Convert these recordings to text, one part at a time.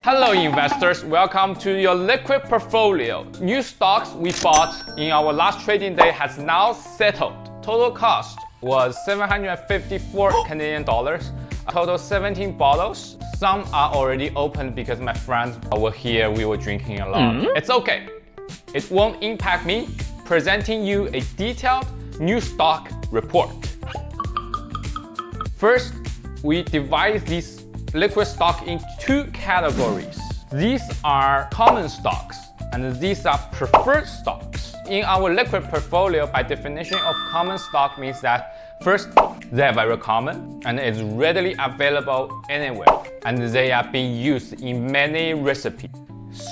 Hello investors, welcome to your liquid portfolio. New stocks we bought in our last trading day has now settled. Total cost was 754 Canadian dollars. Total 17 bottles. Some are already opened because my friends were here, we were drinking a lot. It's okay. It won't impact me. Presenting you a detailed new stock report. First, we divide these liquid stock in two categories. These are common stocks and these are preferred stocks. In our liquid portfolio, by definition of common stock means that first, they are very common and it's readily available anywhere and they are being used in many recipes.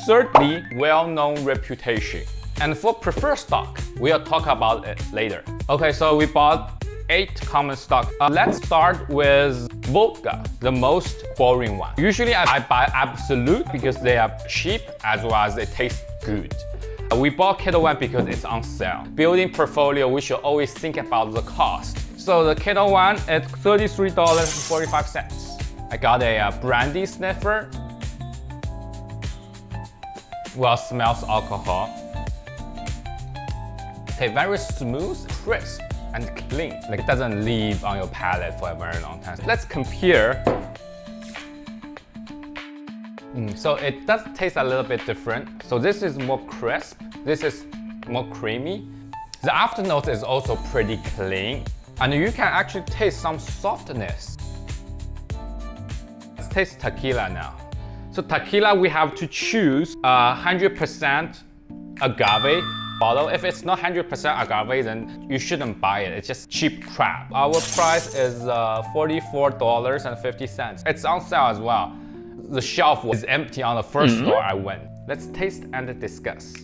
Thirdly, well-known reputation. And for preferred stock, we'll talk about it later. Okay, so we bought 8 common stock. Let's start with Vodka, the most boring one. Usually I buy Absolut because they are cheap as well as they taste good. We bought Ketel one because it's on sale. Building portfolio, we should always think about the cost. So the Ketel one is $33.45. I got a brandy sniffer. Well, smells alcohol. Okay, very smooth, crisp, and clean. Like it doesn't leave on your palate for a very long time. Let's compare. So it does taste a little bit different. So this is more crisp. This is more creamy. The afternote is also pretty clean. And you can actually taste some softness. Let's taste tequila now. So tequila, we have to choose 100% agave bottle. If it's not 100% agave, then you shouldn't buy it. It's just cheap crap. Our price is $44.50. It's on sale as well. The shelf was empty on the first store I went. Let's taste and discuss.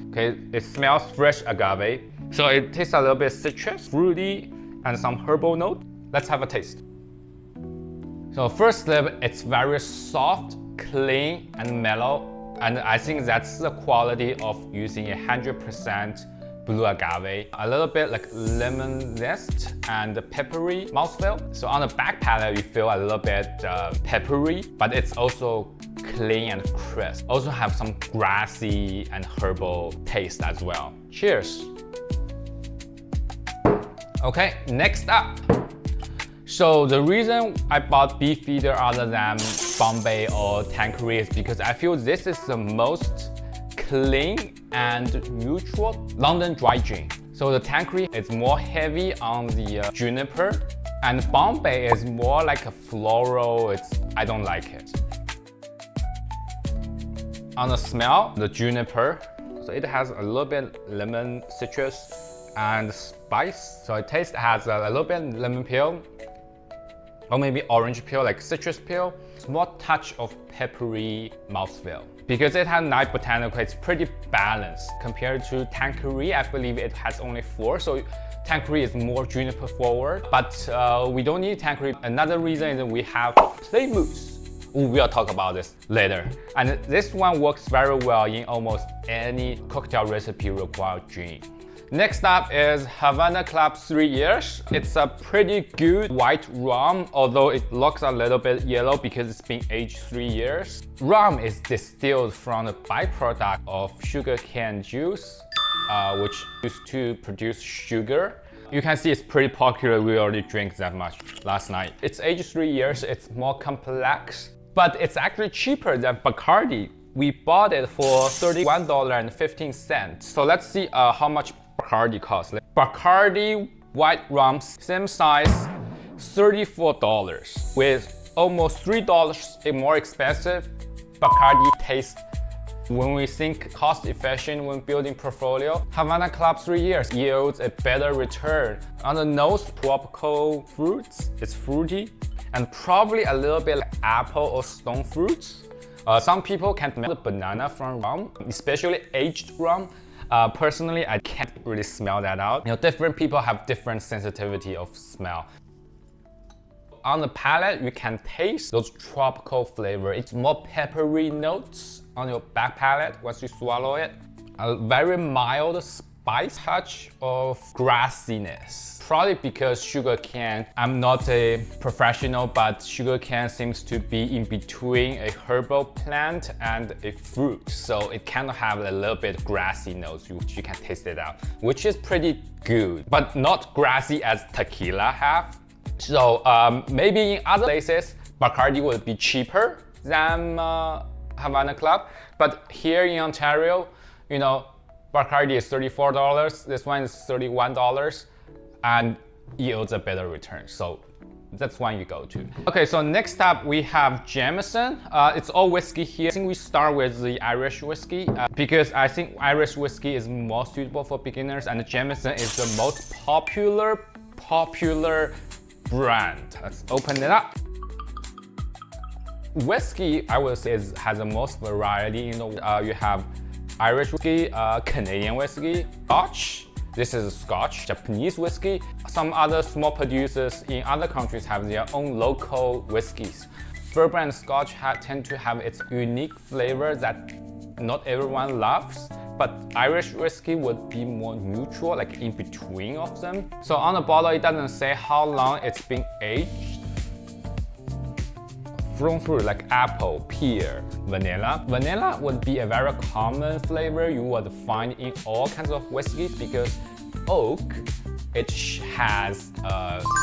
Okay, it smells fresh agave. So it tastes a little bit citrus, fruity, and some herbal note. Let's have a taste. So first sip, it's very soft, clean, and mellow. And I think that's the quality of using 100% blue agave. A little bit like lemon zest and peppery mouthfeel. So on the back palate, you feel a little bit peppery, but it's also clean and crisp. Also have some grassy and herbal taste as well. Cheers. Okay, next up. So the reason I bought Beefeater other than Bombay or Tanqueray is because I feel this is the most clean and neutral London dry gin. So the Tanqueray is more heavy on the juniper and Bombay is more like a floral. I don't like it. On the smell, the juniper, so it has a little bit lemon, citrus, and spice. So it has a little bit lemon peel, or maybe orange peel, like citrus peel. Small touch of peppery mouthfeel. Because it has 9 botanical, it's pretty balanced. Compared to Tanqueray, I believe it has only 4, so Tanqueray is more juniper forward. But we don't need Tanqueray. Another reason is that we have Plymouth. We'll talk about this later. And this one works very well in almost any cocktail recipe required gin. Next up is Havana Club 3 years. It's a pretty good white rum, although it looks a little bit yellow because it's been aged 3 years. Rum is distilled from the byproduct of sugarcane juice, which used to produce sugar. You can see it's pretty popular. We already drank that much last night. It's aged 3 years. It's more complex, but it's actually cheaper than Bacardi. We bought it for $31.15. So let's see how much Bacardi costs. Bacardi white rum, same size, $34. With almost $3 more expensive, Bacardi tastes. When we think cost efficient when building portfolio, Havana Club 3 years yields a better return. On the nose, tropical fruits, it's fruity, and probably a little bit like apple or stone fruits. Some people can smell the banana from rum, especially aged rum. Personally, I can't really smell that out. You know, different people have different sensitivity of smell. On the palate, you can taste those tropical flavor. It's more peppery notes on your back palate once you swallow it. A very mild spice touch of grassiness. Probably because sugarcane, I'm not a professional, but sugarcane seems to be in between a herbal plant and a fruit. So it kind of have a little bit grassy notes, which you can taste it out, which is pretty good, but not grassy as tequila have. So maybe in other places, Bacardi would be cheaper than Havana Club, but here in Ontario, you know, Bacardi is $34, this one is $31, and yields a better return. So that's one you go to. Okay, so next up we have Jameson. It's all whiskey here. I think we start with the Irish whiskey because I think Irish whiskey is more suitable for beginners, and Jameson is the most popular brand. Let's open it up. Whiskey, I would say, has the most variety. You know, you have Irish whiskey, Canadian whiskey, Scotch. This is Scotch, Japanese whiskey. Some other small producers in other countries have their own local whiskeys. Bourbon and Scotch tend to have its unique flavor that not everyone loves, but Irish whiskey would be more neutral, like in between of them. So on the bottle, it doesn't say how long it's been aged. Thrown through like apple, pear, vanilla. Vanilla would be a very common flavor you would find in all kinds of whiskeys because oak, it has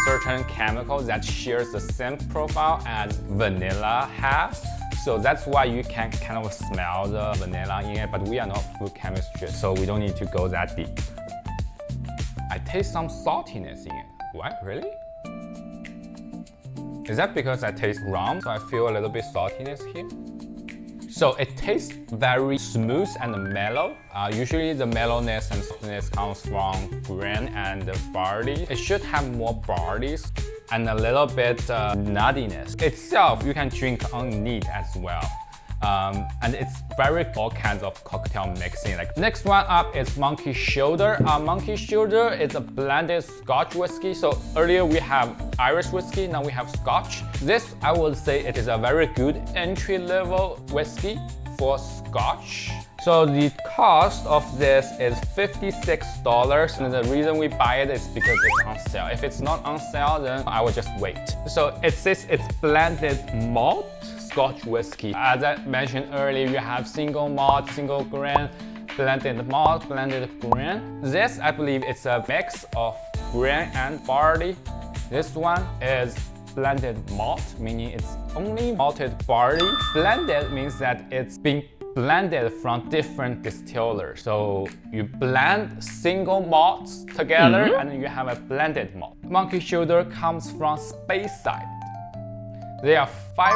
certain chemicals that shares the same profile as vanilla has. So that's why you can kind of smell the vanilla in it, but we are not food chemists, so we don't need to go that deep. I taste some saltiness in it. What, really? Is that because I taste rum, so I feel a little bit saltiness here? So it tastes very smooth and mellow. Usually the mellowness and saltiness comes from grain and barley. It should have more barleys and a little bit nuttiness. Itself, you can drink on neat as well. And it's very all kinds of cocktail mixing. Like next one up is Monkey Shoulder. Monkey Shoulder is a blended Scotch whiskey. So earlier we have Irish whiskey, now we have Scotch. This, I would say, it is a very good entry-level whiskey for Scotch. So the cost of this is $56, and the reason we buy it is because it's on sale. If it's not on sale, then I will just wait. So it says it's blended malt Scotch whiskey. As I mentioned earlier, you have single malt, single grain, blended malt, blended grain. This, I believe, it's a mix of grain and barley. This one is blended malt, meaning it's only malted barley. Blended means that it's been blended from different distillers. So you blend single malts together and you have a blended malt. Monkey Shoulder comes from Speyside. There are 5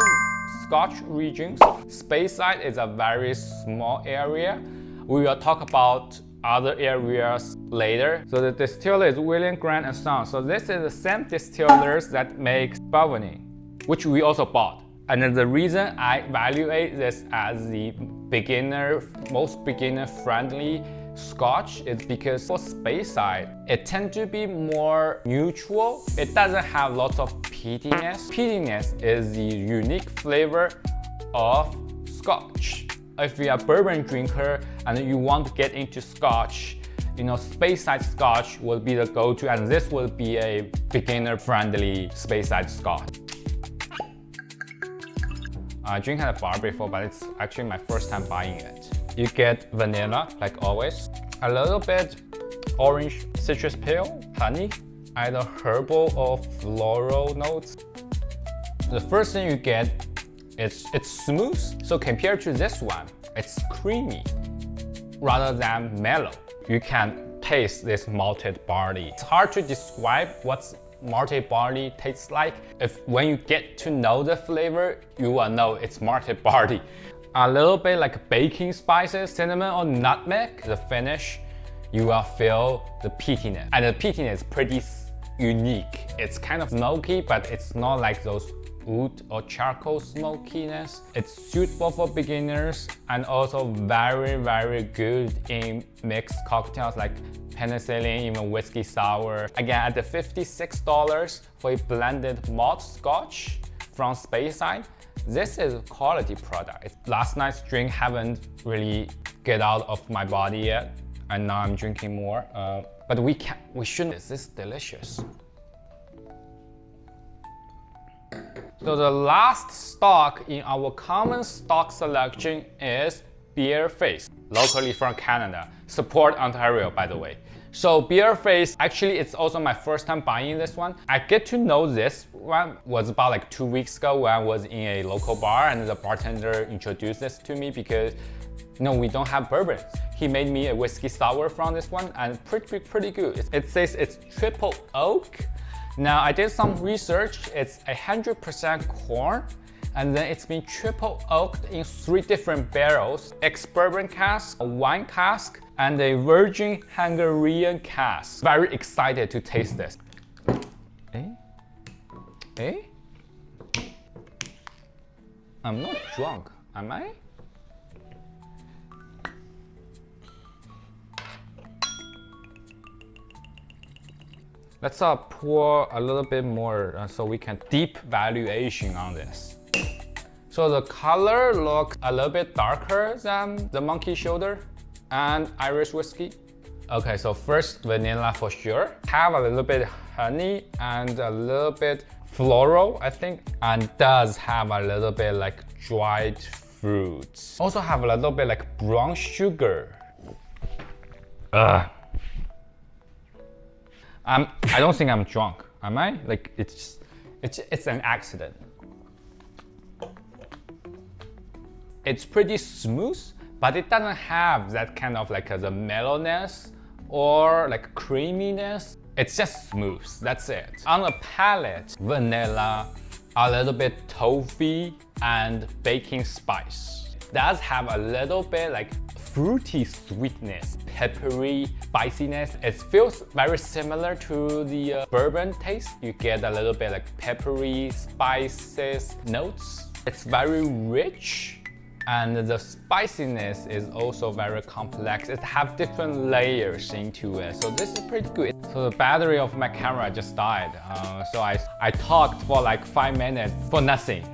Scotch regions. Speyside is a very small area. We will talk about other areas later. So the distiller is William Grant and Sons. So this is the same distillers that makes Balvenie, which we also bought. And the reason I evaluate this as the most beginner-friendly Scotch is because for Speyside, it tends to be more neutral. It doesn't have lots of peatiness. Peatiness is the unique flavor of Scotch. If you're a bourbon drinker and you want to get into Scotch, you know, Speyside Scotch will be the go-to, and this will be a beginner-friendly Speyside Scotch. I drank at a bar before, but it's actually my first time buying it. You get vanilla, like always, a little bit orange citrus peel, honey, either herbal or floral notes. The first thing you get is it's smooth. So compared to this one, it's creamy rather than mellow. You can taste this malted barley. It's hard to describe what's malted barley tastes like. When you get to know the flavor, you will know it's malted barley. A little bit like baking spices, cinnamon or nutmeg. The finish, you will feel the peatiness. And the peatiness is pretty unique. It's kind of smoky, but it's not like those wood or charcoal smokiness. It's suitable for beginners and also very, very good in mixed cocktails like penicillin, even whiskey sour. Again, at the $56 for a blended malt Scotch from Speyside, this is a quality product. Last night's drink haven't really get out of my body yet. and now I'm drinking more. But we shouldn't. This is delicious. So the last stock in our common stock selection is Bearface, locally from Canada. Support Ontario, by the way. So Bearface, actually it's also my first time buying this one. I get to know this one was about like 2 weeks ago when I was in a local bar and the bartender introduced this to me because we don't have bourbons. He made me a whiskey sour from this one and pretty good. It says it's triple oak. Now I did some research, it's 100% corn, and then it's been triple oaked in 3 different barrels: ex-bourbon cask, a wine cask, and a virgin Hungarian cask. Very excited to taste this. I'm not drunk, am I? Let's pour a little bit more so we can deep valuation on this. So the color looks a little bit darker than the monkey shoulder and Irish whiskey. Okay, so first vanilla for sure. Have a little bit honey and a little bit floral, I think, and does have a little bit like dried fruits. Also have a little bit like brown sugar. I don't think I'm drunk, am I? Like it's an accident. It's pretty smooth, but it doesn't have that kind of like the mellowness or like creaminess. It's just smooth, that's it. On the palate, vanilla, a little bit toffee, and baking spice. It does have a little bit like fruity sweetness, peppery spiciness. It feels very similar to the bourbon taste. You get a little bit like peppery spices notes. It's very rich, and the spiciness is also very complex. It has different layers into it, so this is pretty good. So the battery of my camera just died, so I talked for like 5 minutes for nothing.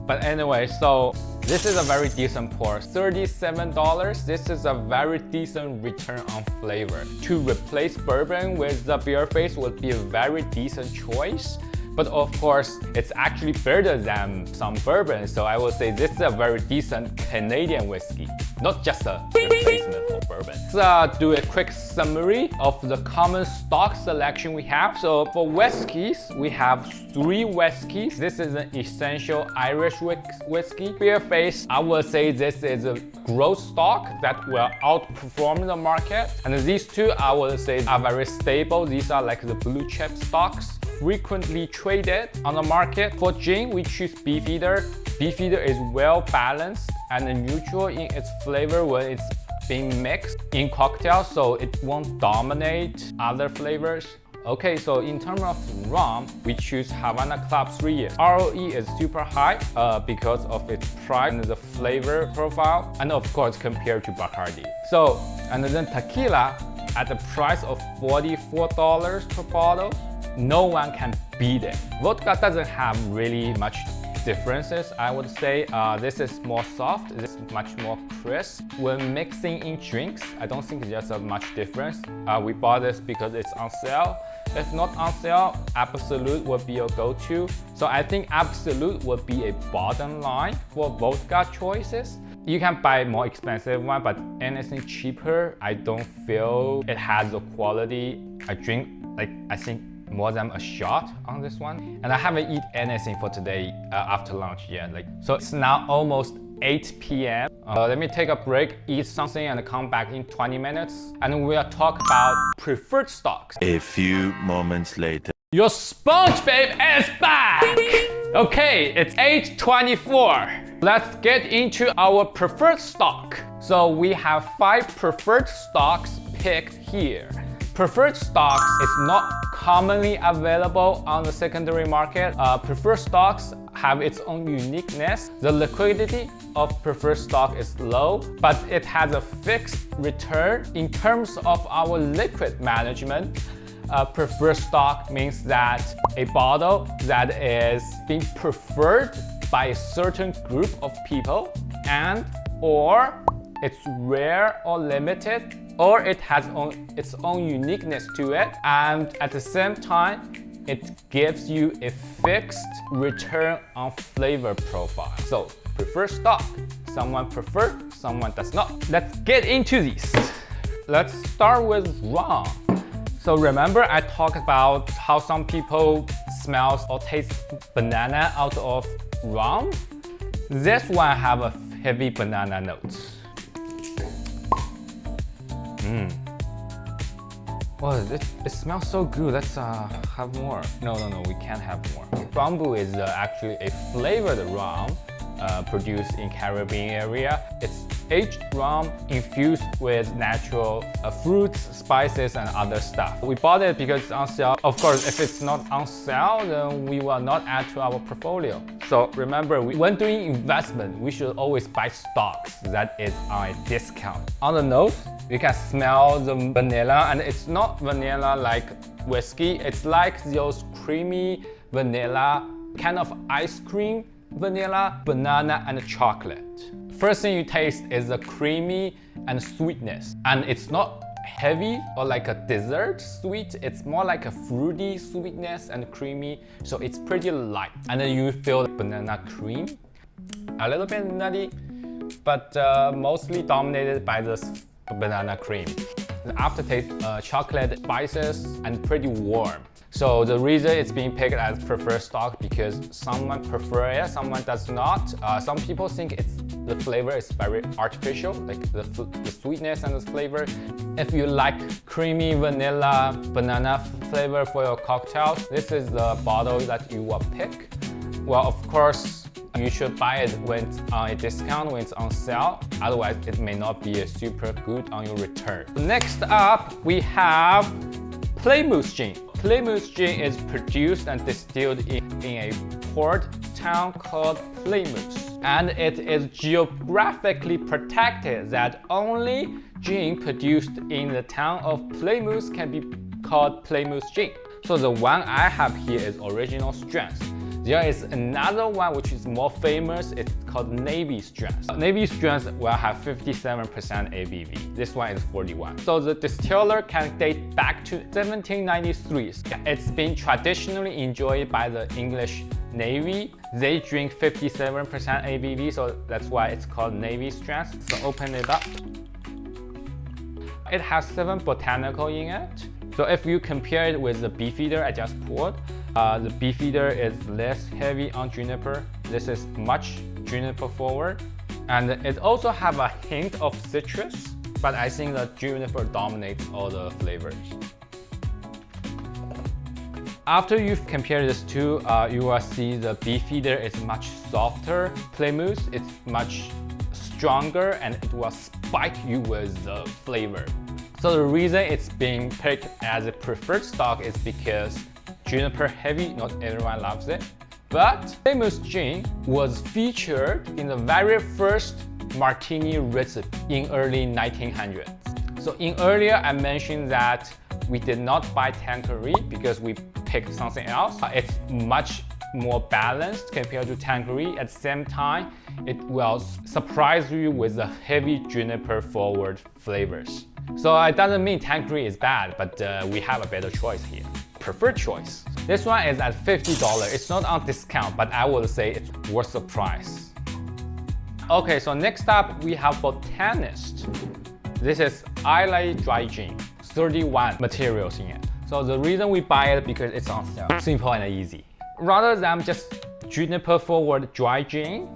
But anyway, so this is a very decent pour, $37. This is a very decent return on flavor. To replace bourbon with the Bearface would be a very decent choice. But of course, it's actually better than some bourbon. So I would say this is a very decent Canadian whiskey, not just a replacement for bourbon. Let's do a quick summary of the common stock selection we have. So for whiskeys, we have 3 whiskeys. This is an essential Irish whiskey. Bearface, I would say this is a growth stock that will outperform the market. And these 2, I would say, are very stable. These are like the blue chip stocks, frequently traded on the market. For gin, we choose Beefeater. Beefeater is well balanced and neutral in its flavor when it's being mixed in cocktails, so it won't dominate other flavors. Okay, so in terms of rum, we choose Havana Club 3 years. ROE is super high because of its price and the flavor profile, and of course compared to Bacardi. So, and then tequila at the price of $44 per bottle. No one can beat it. Vodka doesn't have really much differences, I would say. This is more soft, this is much more crisp. When mixing in drinks, I don't think there's a much difference. We bought this because it's on sale. If not on sale, Absolut would be your go-to. So I think Absolut would be a bottom line for vodka choices. You can buy more expensive one, but anything cheaper, I don't feel it has the quality. I drink, like, I think more than a shot on this one, and I haven't eaten anything for today after lunch yet. So it's now almost 8 p.m. Let me take a break, eat something, and come back in 20 minutes, and we'll talk about preferred stocks. A few moments later. Your sponge babe is back! Okay, it's 8:24. Let's get into our preferred stock. So we have 5 preferred stocks picked here. Preferred stocks is not commonly available on the secondary market. Preferred stocks have its own uniqueness. The liquidity of preferred stock is low, but it has a fixed return. In terms of our liquid management, preferred stock means that a bottle that is being preferred by a certain group of people and or it's rare or limited, or it has its own uniqueness to it, and at the same time, it gives you a fixed return on flavor profile. So, preferred stock. Someone prefer, someone does not. Let's get into these. Let's start with rum. So remember I talked about how some people smell or taste banana out of rum? This one have a heavy banana note. Oh, it smells so good. Let's have more. No, we can't have more. Bumbu is actually a flavored rum produced in Caribbean area. It's aged rum infused with natural fruits, spices, and other stuff. We bought it because it's on sale. Of course, if it's not on sale, then we will not add to our portfolio. So remember, when doing investment, we should always buy stocks that is on a discount. On the nose, you can smell the vanilla, and it's not vanilla like whiskey. It's like those creamy vanilla, kind of ice cream vanilla, banana, and chocolate. First thing you taste is the creamy and sweetness. And it's not heavy or like a dessert sweet. It's more like a fruity sweetness and creamy. So it's pretty light. And then you feel the banana cream. A little bit nutty, but mostly dominated by this banana cream. The aftertaste, chocolate, spices, and pretty warm. So the reason it's being picked as preferred stock because someone prefers it, someone does not. Some people think the flavor is very artificial, like the sweetness and the flavor. If you like creamy vanilla banana flavor for your cocktails, this is the bottle that you will pick. Well, of course, you should buy it when it's on a discount, when it's on sale. Otherwise, it may not be super good on your return. Next up, we have Plymouth Gin. Plymouth Gin is produced and distilled in a port town called Plymouth. And it is geographically protected that only gin produced in the town of Plymouth can be called Plymouth Gin. So the one I have here is original strength. There is another one which is more famous, it's called Navy Strength. Navy Strength will have 57% ABV. This one is 41. So the distiller can date back to 1793. It's been traditionally enjoyed by the English Navy. They drink 57% ABV, so that's why it's called Navy Strength. So open it up. It has 7 botanical in it. So if you compare it with the Beefeater I just poured, the Beefeater is less heavy on juniper. This is much juniper forward. And it also have a hint of citrus, but I think the juniper dominates all the flavors. After you've compared these two, you will see the Beefeater is much softer. Plymouth, it's much stronger and it will spike you with the flavor. So the reason it's being picked as a preferred stock is because juniper heavy, not everyone loves it. But Plymouth Gin was featured in the very first martini recipe in early 1900s. So in earlier I mentioned that we did not buy Tanqueray because we picked something else. It's much more balanced compared to Tanqueray. At the same time, it will surprise you with the heavy juniper forward flavors. So it doesn't mean Tanqueray is bad, but we have a better choice here. Preferred choice. This one is at $50. It's not on discount, but I would say it's worth the price. Okay, so next up we have Botanist. This is Islay Dry Gin. 31 materials in it. So the reason we buy it because it's on sale. Simple and easy. Rather than just juniper forward dry gin,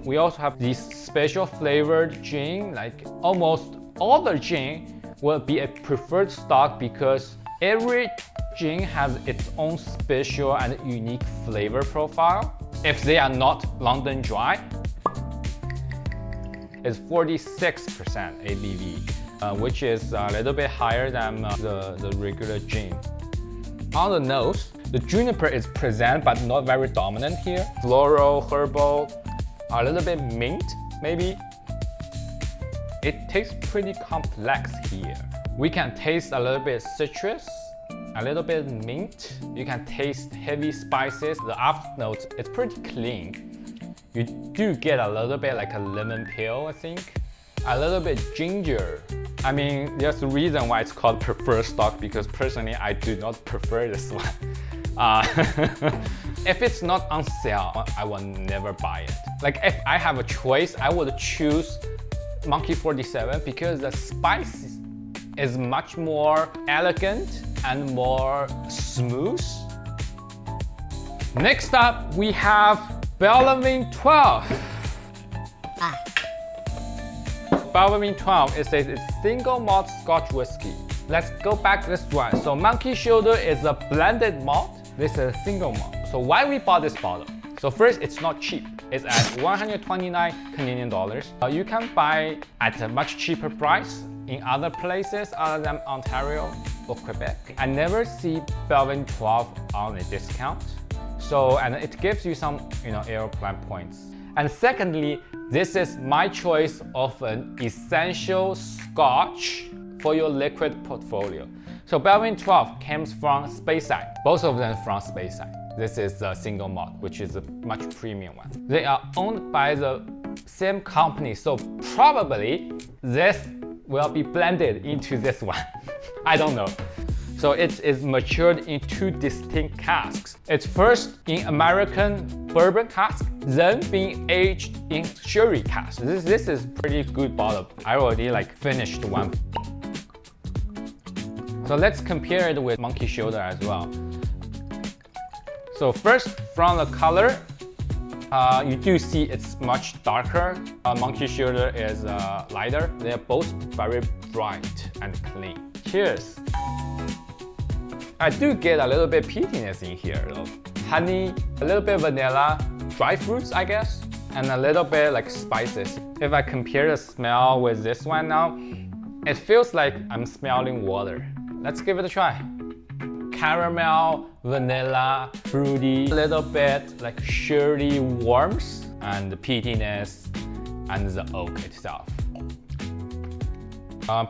we also have these special flavored gin. Like almost all the gin will be a preferred stock because every gin has its own special and unique flavor profile. If they are not London dry, it's 46% ABV, which is a little bit higher than the regular gin. On the nose, the juniper is present but not very dominant here. Floral, herbal, a little bit mint maybe. It tastes pretty complex here. We can taste a little bit citrus, a little bit mint. You can taste heavy spices. The afternote is pretty clean. You do get a little bit like a lemon peel, I think. a little bit ginger. I mean, there's a reason why it's called preferred stock, because personally I do not prefer this one. If it's not on sale, I will never buy it. Like if I have a choice, I would choose Monkey 47 because the spice is much more elegant and more smooth. Next up, we have Balvenie 12. Balvenie 12 is a single malt Scotch whiskey. Let's go back to this one. So Monkey Shoulder is a blended malt. This is a single malt. So why we bought this bottle? So first, it's not cheap. It's at 129 Canadian dollars. You can buy at a much cheaper price in other places other than Ontario or Quebec. I never see Balvenie 12 on a discount. So, and it gives you some, airplane points. And secondly, this is my choice of an essential Scotch for your liquid portfolio. So Balvenie 12 comes from Speyside, both of them from Speyside. This is a single malt, which is a much premium one. They are owned by the same company, so probably this will be blended into this one. I don't know. So it is matured in two distinct casks. It's first in American bourbon cask, then being aged in sherry cask. This is pretty good bottle. I already finished one. So let's compare it with Monkey Shoulder as well. So first, from the color, you do see it's much darker. Monkey Shoulder is lighter. They're both very bright and clean. Cheers. I do get a little bit peatiness in here though. Honey, a little bit vanilla, dry fruits I guess, and a little bit spices. If I compare the smell with this one now, it feels like I'm smelling water. Let's give it a try. Caramel, vanilla, fruity, a little bit sherry warmth, and the peatiness, and the oak itself.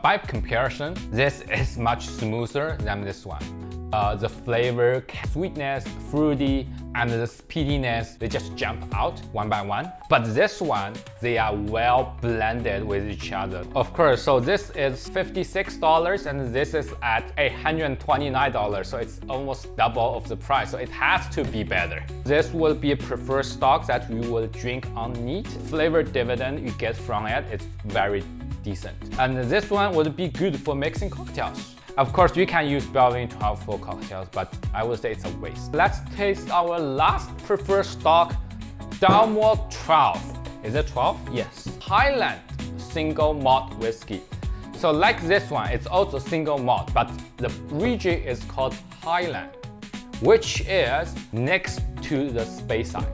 By comparison, this is much smoother than this one. The flavor, sweetness, fruity, and the peatiness, they just jump out one by one. But this one, they are well blended with each other. Of course, so this is $56 and this is at $129. So it's almost double of the price. So it has to be better. This will be a preferred stock that you will drink on neat. Flavor dividend you get from it, it's very decent. And this one would be good for mixing cocktails. Of course, you can use Balvenie 12 for cocktails, but I would say it's a waste. Let's taste our last preferred stock, Dalmore 12. Is it 12? Yes. Highland single malt whiskey. So like this one, it's also single malt, but the region is called Highland, which is next to the Speyside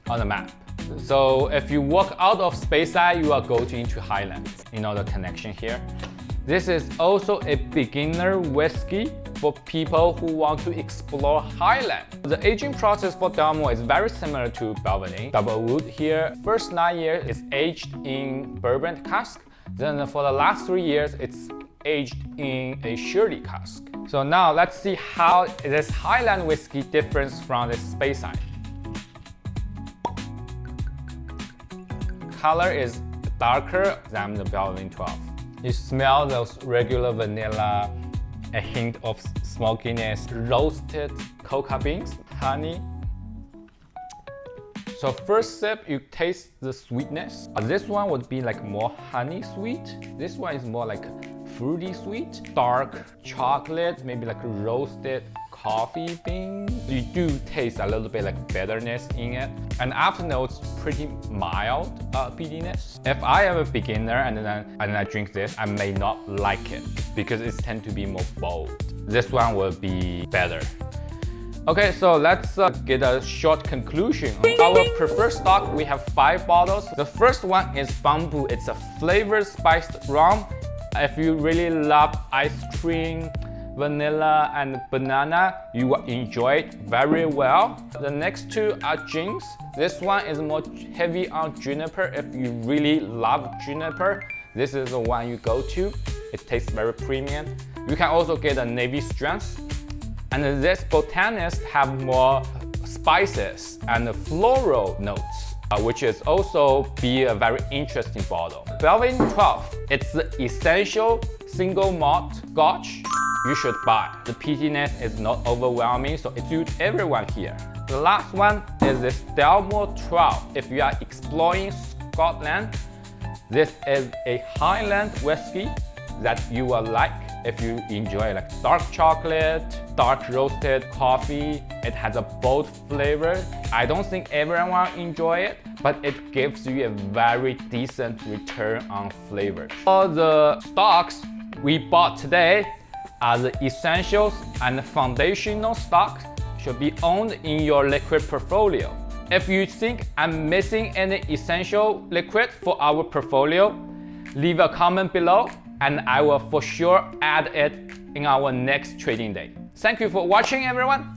on the map. So if you walk out of Speyside, you are going into Highland. You know the connection here. This is also a beginner whiskey for people who want to explore Highland. The aging process for Dalmore is very similar to Balvenie. Double wood here. First 9 years is aged in bourbon cask. Then for the last 3 years, it's aged in a sherry cask. So now let's see how this Highland whiskey differs from this Speyside. Color is darker than the Balvenie 12. You smell those regular vanilla, a hint of smokiness, roasted cocoa beans, honey. So first sip, you taste the sweetness. This one would be more honey sweet. This one is more fruity sweet. Dark chocolate, maybe roasted coffee beans. You do taste a little bit bitterness in it. And after notes, pretty mild peatiness. If I am a beginner and then I drink this, I may not like it because it tends to be more bold. This one will be better. Okay, so let's get a short conclusion. On our preferred stock, we have 5 bottles. The first one is Bumbu. It's a flavored spiced rum. If you really love ice cream, vanilla and banana, you will enjoy it very well. The next 2 are gins. This one is more heavy on juniper. If you really love juniper, this is the one you go to. It tastes very premium. You can also get a navy strength. And this Botanist have more spices and floral notes. which is also be a very interesting bottle. Balvenie 12, it's the essential single malt Scotch you should buy. The peatiness is not overwhelming, so it suits everyone here. The last one is this Dalmore 12. If you are exploring Scotland, this is a Highland whiskey that you will like if you enjoy like dark chocolate, dark roasted coffee. It has a bold flavor. I don't think everyone enjoy it, but it gives you a very decent return on flavor. All the stocks we bought today are the essentials and foundational stocks should be owned in your liquid portfolio. If you think I'm missing any essential liquid for our portfolio, leave a comment below and I will for sure add it in our next trading day. Thank you for watching, everyone.